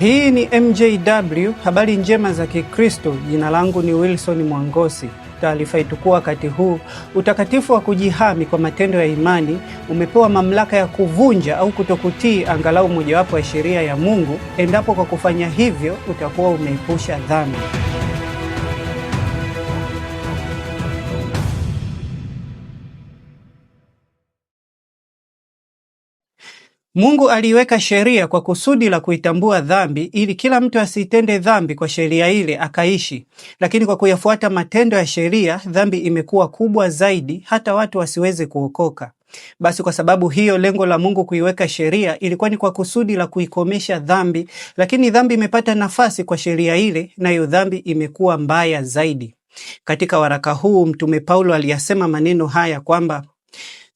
Hii ni MJW, habari njema za Kikristo. Jina langu ni Wilson Mwangosi. Taarifa itukua wakati huu, utakatifu wa kujihami kwa matendo ya imani umepewa mamlaka ya kuvunja au kutokutii angalau mojawapo ya sheria ya Mungu, endapo kwa kufanya hivyo utakuwa umeepusha dhambi. Mungu aliweka sheria kwa kusudi la kuitambua dhambi ili kila mtu asitende dhambi kwa sheria ile akaishi. Lakini kwa kuyafuata matendo ya sheria, dhambi imekuwa kubwa zaidi hata watu wasiweze kuokoka. Basi kwa sababu hiyo, lengo la Mungu kuiweka sheria ilikuwa ni kwa kusudi la kuikomesha dhambi, lakini dhambi imepata nafasi kwa sheria ile, nayo dhambi imekuwa mbaya zaidi. Katika waraka huu Mtume Paulo aliyasema maneno haya kwamba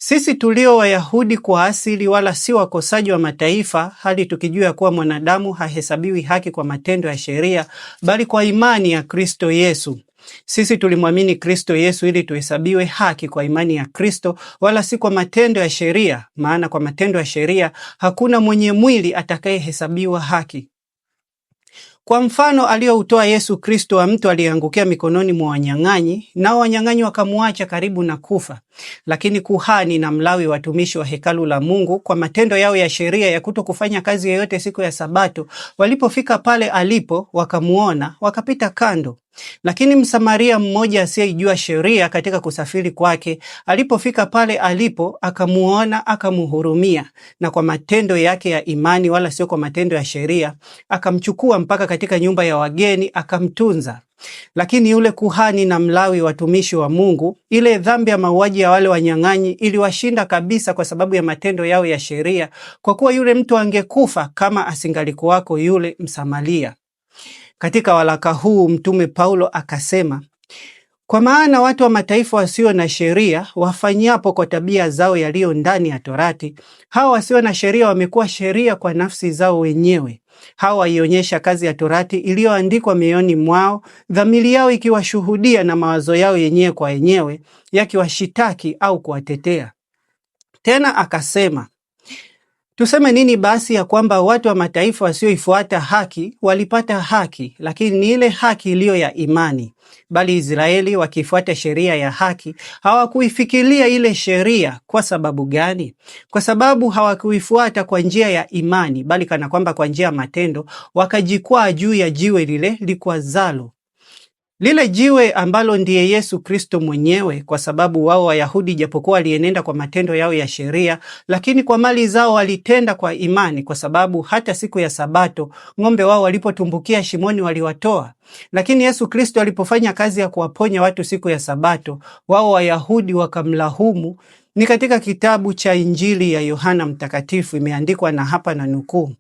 sisi tulio Wayahudi kwa asili wala si wakosaji wa mataifa, hali tukijua kuwa mwanadamu hahesabiwi haki kwa matendo ya sheria, bali kwa imani ya Kristo Yesu. Sisi tulimwamini Kristo Yesu ili tuhesabiwe haki kwa imani ya Kristo, wala si kwa matendo ya sheria, maana kwa matendo ya sheria hakuna mwenye mwili atakayehesabiwa haki. Kwa mfano aliyoutoa Yesu Kristo wa mtu aliyeangukia mikononi mwa wanyang'anyi, nao wanyang'anyi wakamuacha karibu na kufa. Lakini kuhani na Mlawi, watumishi wa hekalu la Mungu, kwa matendo yao ya sheria ya kuto kufanya kazi yoyote siku ya Sabato, walipofika pale alipo wakamuona, wakapita kando. Lakini Msamaria mmoja asiyeijua sheria katika kusafiri kwake, alipofika pale alipo akamuona, akamuhurumia, na kwa matendo yake ya imani wala sio kwa matendo ya sheria, akamchukua mpaka katika nyumba ya wageni akamtunza. Lakini yule kuhani na Mlawi, watumishi wa Mungu, ile dhambi ya mauaji ya wale wanyang'anyi iliwashinda kabisa kwa sababu ya matendo yao ya sheria, kwa kuwa yule mtu angekufa kama asingalikuwako yule Msamaria. Katika waraka huu Mtume Paulo akasema, kwa maana watu wa mataifa wasio na sheria wafanyapo kwa tabia zao yaliyo ndani ya Torati, hao wasio na sheria wamekuwa sheria kwa nafsi zao wenyewe. Hao waionyesha kazi ya Torati iliyoandikwa mioyoni mwao, dhamiri yao ikiwashuhudia na mawazo yao yenyewe kwa yenyewe yakiwashitaki au kuwatetea. Tena akasema, tuseme nini basi ya kwamba watu wa mataifa wasioifuata haki walipata haki, lakini ni ile haki iliyo ya imani. Bali Israeli wakifuata sheria ya haki hawakuifikiria ile sheria. Kwa sababu gani? Kwa sababu hawakuifuata kwa njia ya imani, bali kana kwamba kwa njia ya matendo, wakajikwaa juu ya jiwe lile likwazalo. Lile jiwe ambalo ndiye Yesu Kristo mwenyewe, kwa sababu wao Wayahudi japokuwa walienenda kwa matendo yao ya sheria, lakini kwa mali zao walitenda kwa imani, kwa sababu hata siku ya Sabato ng'ombe wao walipotumbukia shimoni waliwatoa. Lakini Yesu Kristo alipofanya kazi ya kuwaponya watu siku ya Sabato, wao Wayahudi wakamlahumu. Ni katika kitabu cha Injili ya Yohana Mtakatifu imeandikwa, na hapa na nukuu,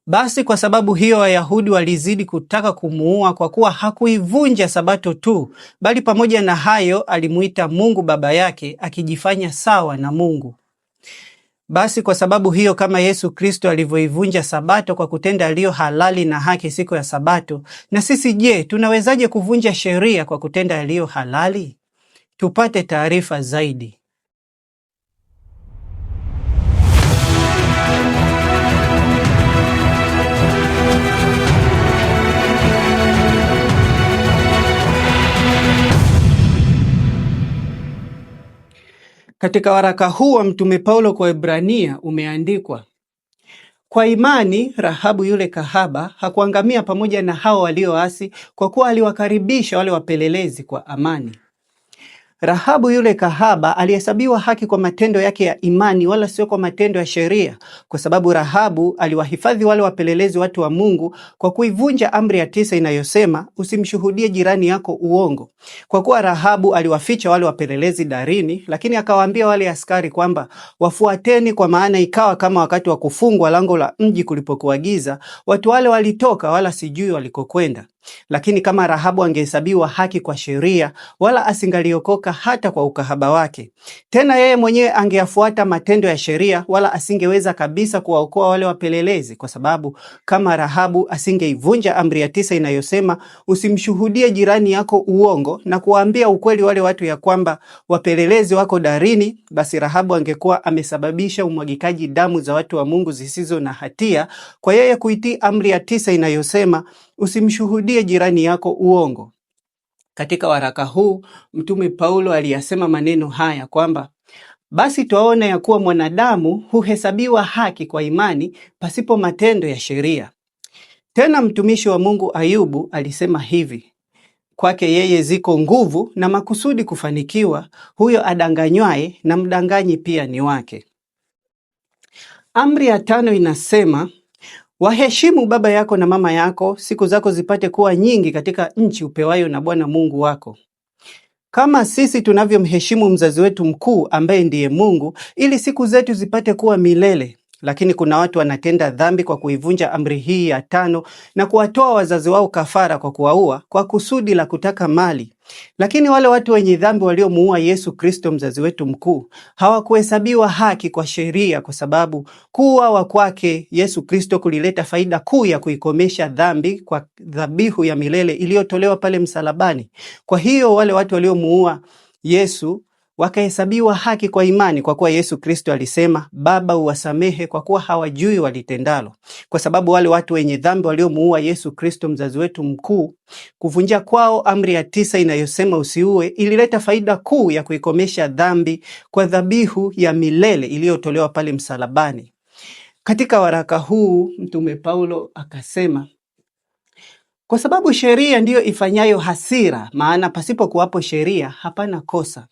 basi kwa sababu hiyo Wayahudi walizidi kutaka kumuua, kwa kuwa hakuivunja Sabato tu, bali pamoja na hayo alimuita Mungu Baba yake, akijifanya sawa na Mungu. Basi kwa sababu hiyo, kama Yesu Kristo alivyoivunja Sabato kwa kutenda yaliyo halali na haki siku ya Sabato, na sisi je, tunawezaje kuvunja sheria kwa kutenda yaliyo halali? Tupate taarifa zaidi. Katika waraka huu wa Mtume Paulo kwa Ebrania umeandikwa, kwa imani Rahabu yule kahaba hakuangamia pamoja na hao walioasi, kwa kuwa aliwakaribisha wale wapelelezi kwa amani. Rahabu yule kahaba alihesabiwa haki kwa matendo yake ya imani, wala sio kwa matendo ya sheria, kwa sababu Rahabu aliwahifadhi wale wapelelezi, watu wa Mungu, kwa kuivunja amri ya 9 inayosema, usimshuhudie jirani yako uongo. Kwa kuwa Rahabu aliwaficha wale wapelelezi darini, lakini akawaambia wale askari kwamba wafuateni, kwa maana ikawa kama wakati wa kufungwa lango la mji kulipokuwa giza, watu wale walitoka wala sijui walikokwenda. Lakini kama Rahabu angehesabiwa haki kwa sheria, wala asingaliokoka hata kwa ukahaba wake. Tena yeye mwenyewe angeyafuata matendo ya sheria, wala asingeweza kabisa kuwaokoa wale wapelelezi, kwa sababu kama Rahabu asingeivunja amri ya 9 inayosema usimshuhudie jirani yako uongo na kuwaambia ukweli wale watu ya kwamba wapelelezi wako darini, basi Rahabu angekuwa amesababisha umwagikaji damu za watu wa Mungu zisizo na hatia kwa yeye kuitii amri ya 9 inayosema usimshuhudie jirani yako uongo. Katika waraka huu Mtume Paulo aliyasema maneno haya kwamba basi twaona ya kuwa mwanadamu huhesabiwa haki kwa imani pasipo matendo ya sheria. Tena mtumishi wa Mungu Ayubu alisema hivi: kwake yeye ziko nguvu na makusudi kufanikiwa, huyo adanganywaye na mdanganyi pia ni wake. Amri ya 5 inasema waheshimu baba yako na mama yako, siku zako zipate kuwa nyingi katika nchi upewayo na Bwana Mungu wako. Kama sisi tunavyomheshimu mzazi wetu mkuu ambaye ndiye Mungu, ili siku zetu zipate kuwa milele. Lakini kuna watu wanatenda dhambi kwa kuivunja amri hii ya 5 na kuwatoa wazazi wao kafara kwa kuwaua kwa kusudi la kutaka mali. Lakini wale watu wenye dhambi waliomuua Yesu Kristo mzazi wetu mkuu hawakuhesabiwa haki kwa sheria, kwa sababu kuuawa kwake Yesu Kristo kulileta faida kuu ya kuikomesha dhambi kwa dhabihu ya milele iliyotolewa pale msalabani. Kwa hiyo wale watu waliomuua Yesu wakahesabiwa haki kwa imani, kwa kuwa Yesu Kristo alisema, Baba uwasamehe kwa kuwa hawajui walitendalo. Kwa sababu wale watu wenye dhambi waliomuua Yesu Kristo mzazi wetu mkuu, kuvunja kwao amri ya 9 inayosema usiue ilileta faida kuu ya kuikomesha dhambi kwa dhabihu ya milele iliyotolewa pale msalabani. Katika waraka huu Mtume Paulo akasema, kwa sababu sheria ndiyo ifanyayo hasira, maana pasipo kuwapo sheria hapana kosa.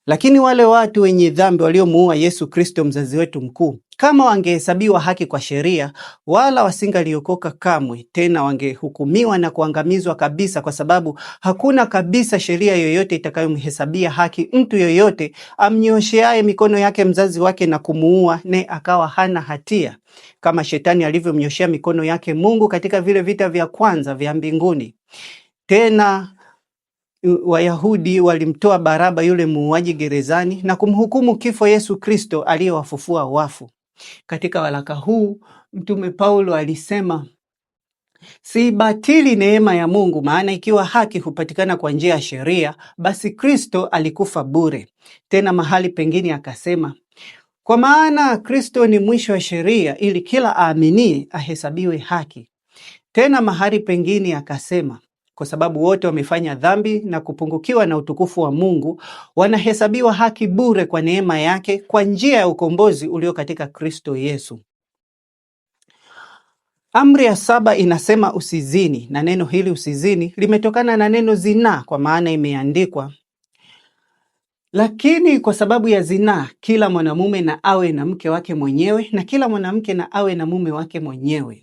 Lakini wale watu wenye dhambi waliomuua Yesu Kristo mzazi wetu mkuu, kama wangehesabiwa haki kwa sheria, wala wasingaliokoka kamwe, tena wangehukumiwa na kuangamizwa kabisa, kwa sababu hakuna kabisa sheria yoyote itakayomhesabia haki mtu yoyote amnyosheaye mikono yake mzazi wake na kumuua, ne akawa hana hatia, kama shetani alivyomnyoshea mikono yake Mungu katika vile vita vya kwanza vya mbinguni. Tena Wayahudi walimtoa Baraba yule muuaji gerezani na kumhukumu kifo Yesu Kristo aliyewafufua wafu. Katika waraka huu Mtume Paulo alisema, si batili neema ya Mungu, maana ikiwa haki hupatikana kwa njia ya sheria, basi Kristo alikufa bure. Tena mahali pengine akasema, kwa maana Kristo ni mwisho wa sheria ili kila aaminie ahesabiwe haki. Tena mahali pengine akasema, kwa sababu wote wamefanya dhambi na kupungukiwa na utukufu wa Mungu, wanahesabiwa haki bure kwa neema yake kwa njia ya ukombozi ulio katika Kristo Yesu. Amri ya 7 inasema usizini, na neno hili usizini limetokana na neno zinaa, kwa maana imeandikwa, lakini kwa sababu ya zinaa kila mwanamume na awe na mke wake mwenyewe, na kila mwanamke na awe na mume wake mwenyewe.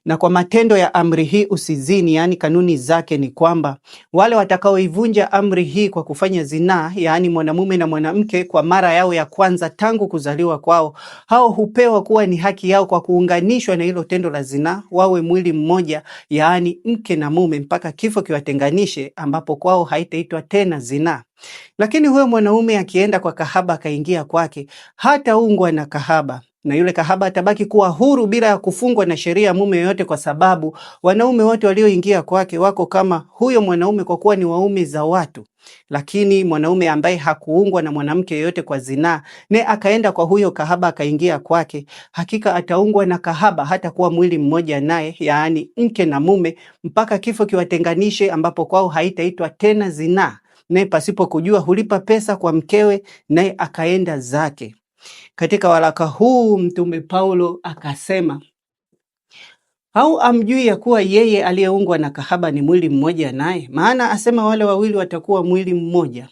Na kwa matendo ya amri hii usizini, yani kanuni zake ni kwamba wale watakaoivunja amri hii kwa kufanya zinaa, yani mwanamume na mwanamke, kwa mara yao ya kwanza tangu kuzaliwa kwao, hao hupewa kuwa ni haki yao kwa kuunganishwa na hilo tendo la zinaa, wawe mwili mmoja, yani mke na mume, mpaka kifo kiwatenganishe, ambapo kwao haitaitwa tena zinaa. Lakini huyo mwanaume akienda kwa kahaba akaingia kwake, hataungwa na kahaba, na yule kahaba atabaki kuwa huru bila ya kufungwa na sheria ya mume yoyote, kwa sababu wanaume wote walioingia kwake wako kama huyo mwanaume, kwa kuwa ni waume za watu. Lakini mwanaume ambaye hakuungwa na mwanamke yoyote kwa zinaa, ne akaenda kwa huyo kahaba akaingia kwake, hakika ataungwa na kahaba, hata kuwa mwili mmoja naye, yaani mke na mume, mpaka kifo kiwatenganishe, ambapo kwao haitaitwa tena zinaa. Naye pasipo kujua hulipa pesa kwa mkewe, naye akaenda zake. Katika waraka huu Mtume Paulo akasema, au amjui ya kuwa yeye aliyeungwa na kahaba ni mwili mmoja naye? Maana asema wale wawili watakuwa mwili mmoja.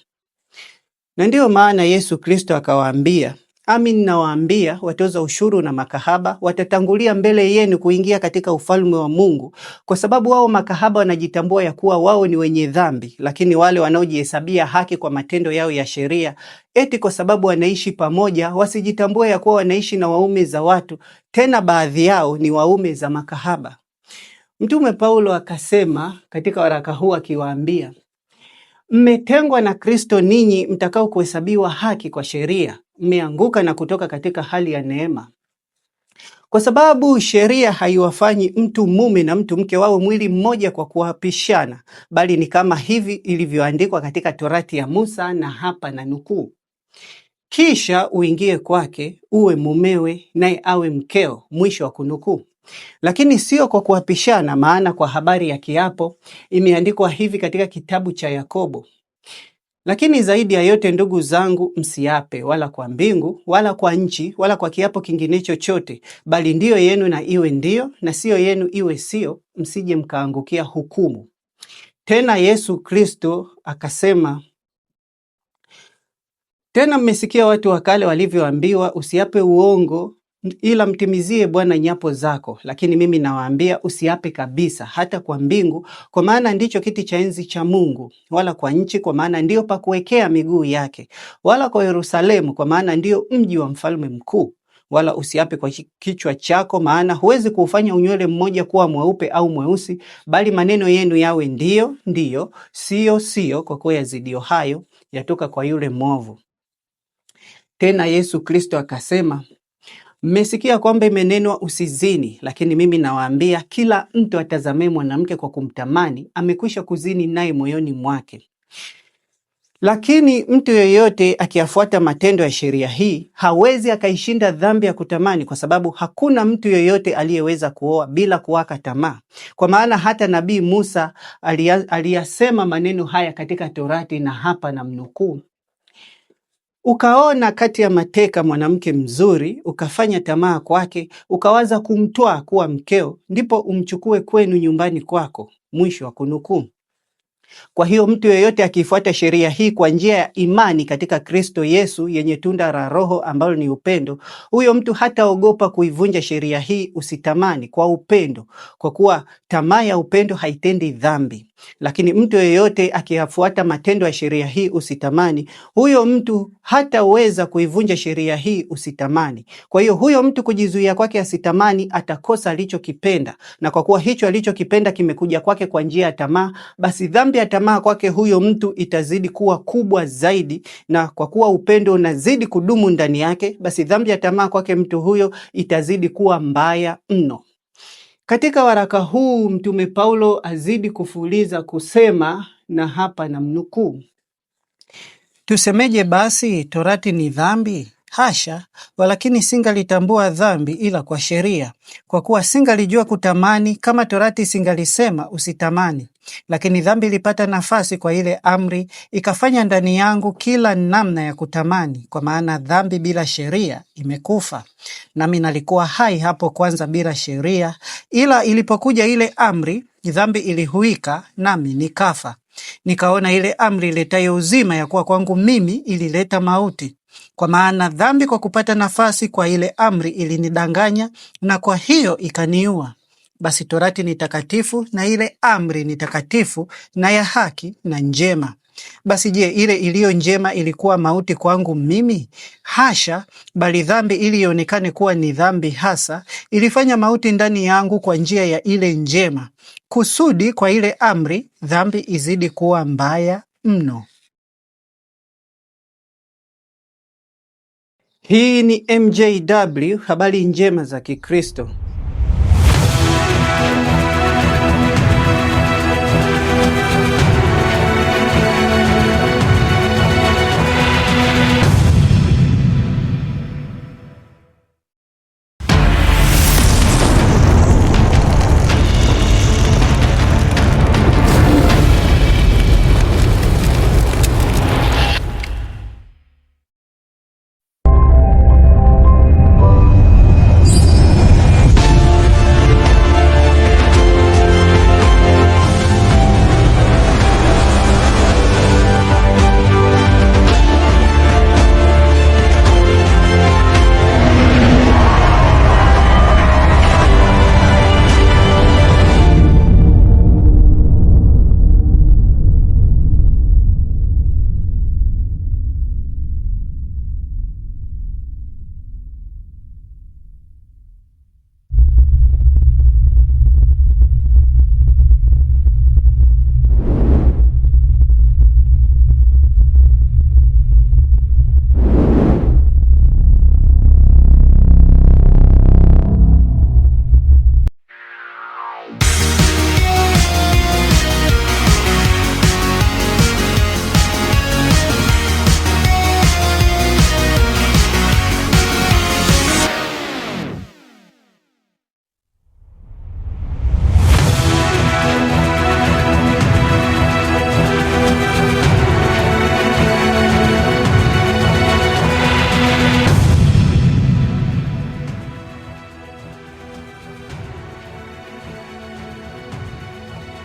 Na ndiyo maana Yesu Kristo akawaambia, amin nawaambia, watoza ushuru na makahaba watatangulia mbele yenu kuingia katika ufalme wa Mungu, kwa sababu wao makahaba wanajitambua ya kuwa wao ni wenye dhambi, lakini wale wanaojihesabia haki kwa matendo yao ya sheria, eti kwa sababu wanaishi pamoja, wasijitambue ya kuwa wanaishi na waume za watu, tena baadhi yao ni waume za makahaba. Mtume Paulo akasema katika waraka huu akiwaambia, mmetengwa na Kristo ninyi mtakao kuhesabiwa haki kwa sheria, mmeanguka na kutoka katika hali ya neema. Kwa sababu sheria haiwafanyi mtu mume na mtu mke wawe mwili mmoja kwa kuapishana, bali ni kama hivi ilivyoandikwa katika Torati ya Musa, na hapa na nukuu, kisha uingie kwake uwe mumewe naye awe mkeo, mwisho wa kunukuu. Lakini sio kwa kuapishana, maana kwa habari ya kiapo imeandikwa hivi katika kitabu cha Yakobo, lakini zaidi ya yote ndugu zangu, msiape wala kwa mbingu wala kwa nchi wala kwa kiapo kingine chochote, bali ndiyo yenu na iwe ndiyo, na siyo yenu iwe sio, msije mkaangukia hukumu. Tena Yesu Kristo akasema, tena mmesikia watu wa kale walivyoambiwa, usiape uongo ila mtimizie Bwana nyapo zako. Lakini mimi nawaambia, usiape kabisa, hata kwa mbingu, kwa maana ndicho kiti cha enzi cha Mungu, wala kwa nchi, kwa maana ndio pa kuwekea miguu yake, wala kwa Yerusalemu, kwa maana ndio mji wa mfalme mkuu. Wala usiape kwa kichwa chako, maana huwezi kuufanya unywele mmoja kuwa mweupe au mweusi, bali maneno yenu yawe ndiyo ndiyo, sio sio, kwa kuwa yazidio hayo yatoka kwa yule mwovu. Tena Yesu Kristo akasema, mmesikia kwamba imenenwa usizini, lakini mimi nawaambia, kila mtu atazame mwanamke kwa kumtamani amekwisha kuzini naye moyoni mwake. Lakini mtu yeyote akiyafuata matendo ya sheria hii hawezi akaishinda dhambi ya kutamani, kwa sababu hakuna mtu yeyote aliyeweza kuoa bila kuwaka tamaa. Kwa maana hata nabii Musa aliyasema maneno haya katika Torati, na hapa na mnukuu, ukaona kati ya mateka mwanamke mzuri, ukafanya tamaa kwake, ukawaza kumtoa kuwa mkeo, ndipo umchukue kwenu nyumbani kwako. Mwisho wa kunukuu. Kwa hiyo mtu yeyote akifuata sheria hii kwa njia ya imani katika Kristo Yesu yenye tunda la Roho ambalo ni upendo, huyo mtu hataogopa kuivunja sheria hii, usitamani, kwa upendo, kwa kuwa tamaa ya upendo haitendi dhambi. Lakini mtu yeyote akiyafuata matendo ya sheria hii, usitamani, huyo mtu hataweza kuivunja sheria hii, usitamani. Kwa hiyo huyo mtu kujizuia kwake asitamani, atakosa alichokipenda, na kwa kuwa hicho alichokipenda kimekuja kwake kwa njia ya tamaa, basi dhambi ya tamaa kwake huyo mtu itazidi kuwa kubwa zaidi, na kwa kuwa upendo unazidi kudumu ndani yake, basi dhambi ya tamaa kwake mtu huyo itazidi kuwa mbaya mno. Katika waraka huu Mtume Paulo azidi kufuliza kusema, na hapa na mnukuu, tusemeje basi, torati ni dhambi? Hasha! Walakini singalitambua dhambi ila kwa sheria, kwa kuwa singalijua kutamani kama torati singalisema usitamani. Lakini dhambi ilipata nafasi kwa ile amri, ikafanya ndani yangu kila namna ya kutamani, kwa maana dhambi bila sheria imekufa. Nami nalikuwa hai hapo kwanza bila sheria, ila ilipokuja ile amri, dhambi ilihuika, nami nikafa. Nikaona ile amri iletayo uzima ya kuwa kwangu mimi ilileta mauti. Kwa maana dhambi kwa kupata nafasi kwa ile amri ilinidanganya, na kwa hiyo ikaniua. Basi torati ni takatifu, na ile amri ni takatifu na ya haki na njema. Basi je, ile iliyo njema ilikuwa mauti kwangu mimi? Hasha! Bali dhambi ili ionekane kuwa ni dhambi hasa, ilifanya mauti ndani yangu kwa njia ya ile njema, kusudi kwa ile amri dhambi izidi kuwa mbaya mno. Hii ni MJW, habari njema za Kikristo.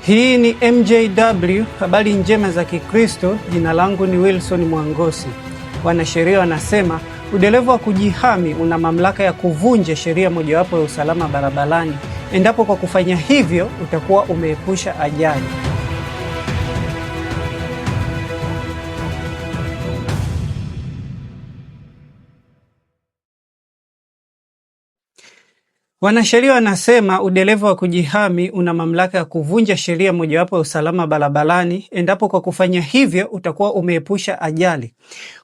Hii ni MJW, habari njema za Kikristo. Jina langu ni Wilson Mwangosi. Wanasheria wanasema udereva wa kujihami una mamlaka ya kuvunja sheria mojawapo ya usalama barabarani endapo kwa kufanya hivyo utakuwa umeepusha ajali. Wanasheria wanasema udereva wa kujihami una mamlaka ya kuvunja sheria mojawapo ya usalama barabarani endapo kwa kufanya hivyo utakuwa umeepusha ajali.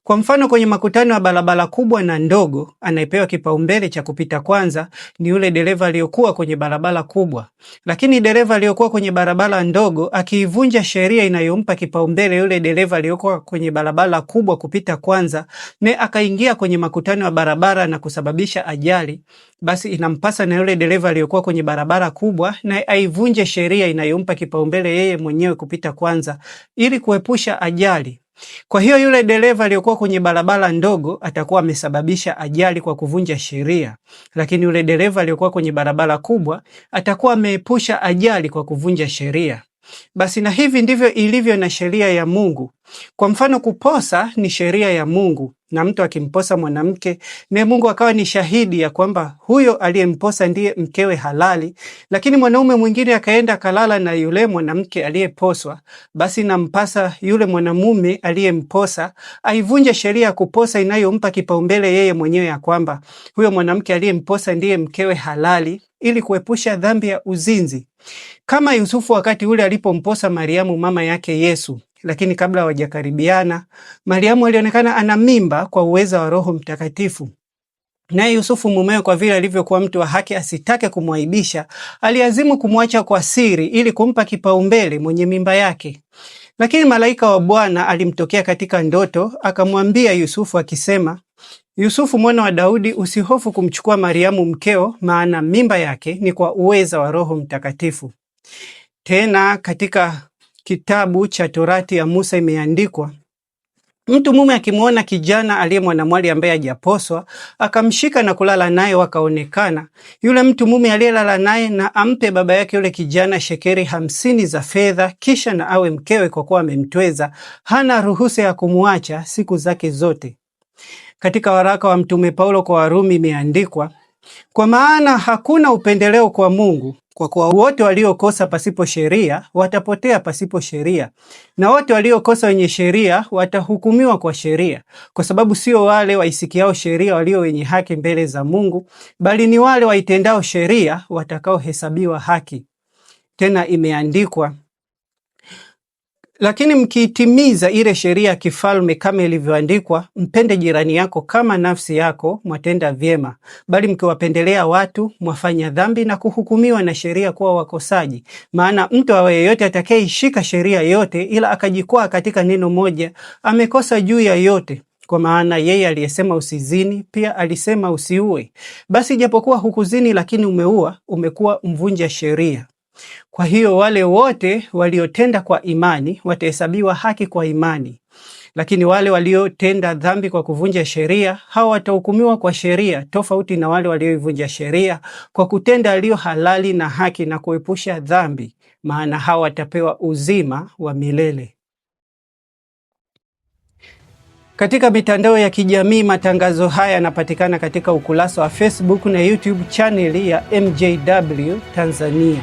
Kwa mfano, kwenye makutano ya barabara kubwa na ndogo, anayepewa kipaumbele cha kupita kwanza ni yule dereva aliyokuwa kwenye barabara kubwa. Lakini dereva aliyokuwa kwenye barabara ndogo akiivunja sheria inayompa kipaumbele yule dereva aliyokuwa kwenye barabara kubwa kupita kwanza, na akaingia kwenye makutano ya barabara na kusababisha ajali, basi inampasa na yule dereva aliyokuwa kwenye barabara kubwa na aivunje sheria inayompa kipaumbele yeye mwenyewe kupita kwanza ili kuepusha ajali. Kwa hiyo yule dereva aliyokuwa kwenye barabara ndogo atakuwa amesababisha ajali kwa kuvunja sheria, lakini yule dereva aliyokuwa kwenye barabara kubwa atakuwa ameepusha ajali kwa kuvunja sheria. Basi na hivi ndivyo ilivyo na sheria ya Mungu. Kwa mfano, kuposa ni sheria ya Mungu, na mtu akimposa mwanamke na Mungu akawa ni shahidi ya kwamba huyo aliyemposa ndiye mkewe halali, lakini mwanaume mwingine akaenda kalala na yule mwanamke aliyeposwa, basi nampasa yule mwanamume aliyemposa aivunje sheria ya kuposa inayompa kipaumbele yeye mwenyewe ya kwamba huyo mwanamke aliyemposa ndiye mkewe halali, ili kuepusha dhambi ya uzinzi. Kama Yusufu wakati ule alipomposa Mariamu mama yake Yesu, lakini kabla hawajakaribiana, Mariamu alionekana ana mimba kwa uweza wa Roho Mtakatifu. Naye Yusufu mumewe, kwa vile alivyokuwa mtu wa haki, asitake kumwaibisha, aliazimu kumwacha kwa siri ili kumpa kipaumbele mwenye mimba yake. Lakini malaika wa Bwana alimtokea katika ndoto, akamwambia Yusufu akisema, Yusufu mwana wa Daudi, usihofu kumchukua Mariamu mkeo, maana mimba yake ni kwa uweza wa Roho Mtakatifu. Tena katika kitabu cha Torati ya Musa imeandikwa, mtu mume akimwona kijana aliye mwanamwali ambaye hajaposwa akamshika na kulala naye, wakaonekana, yule mtu mume aliyelala naye na ampe baba yake yule kijana shekeri 50 za fedha, kisha na awe mkewe, kwa kuwa amemtweza, hana ruhusa ya kumwacha siku zake zote. Katika waraka wa Mtume Paulo kwa Warumi imeandikwa, kwa maana hakuna upendeleo kwa Mungu, kwa kuwa wote waliokosa pasipo sheria watapotea pasipo sheria, na wote waliokosa wenye sheria watahukumiwa kwa sheria, kwa sababu sio wale waisikiao sheria walio wenye haki mbele za Mungu, bali ni wale waitendao sheria watakaohesabiwa haki. Tena imeandikwa, lakini mkiitimiza ile sheria ya kifalme kama ilivyoandikwa, mpende jirani yako kama nafsi yako, mwatenda vyema. Bali mkiwapendelea watu, mwafanya dhambi na kuhukumiwa na sheria kuwa wakosaji. Maana mtu awaye yeyote atakayeishika sheria yote ila akajikwaa katika neno moja, amekosa juu ya yote. Kwa maana yeye aliyesema usizini pia alisema usiue. Basi japokuwa hukuzini lakini umeua, umekuwa mvunja sheria. Kwa hiyo wale wote waliotenda kwa imani watahesabiwa haki kwa imani, lakini wale waliotenda dhambi kwa kuvunja sheria, hao watahukumiwa kwa sheria, tofauti na wale walioivunja sheria kwa kutenda aliyo halali na haki na kuepusha dhambi, maana hao watapewa uzima wa milele. Katika mitandao ya kijamii, matangazo haya yanapatikana katika ukurasa wa Facebook na YouTube channel ya MJW Tanzania.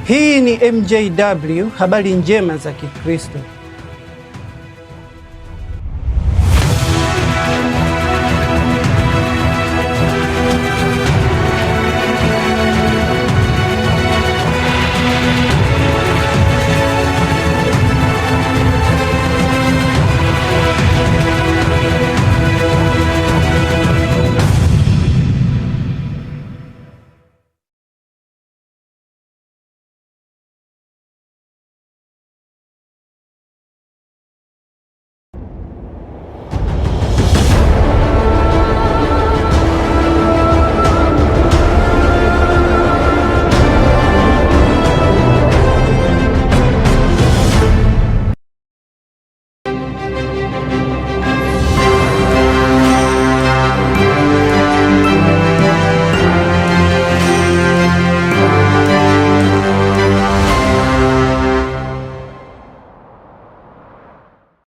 Hii ni MJW, habari njema za Kikristo.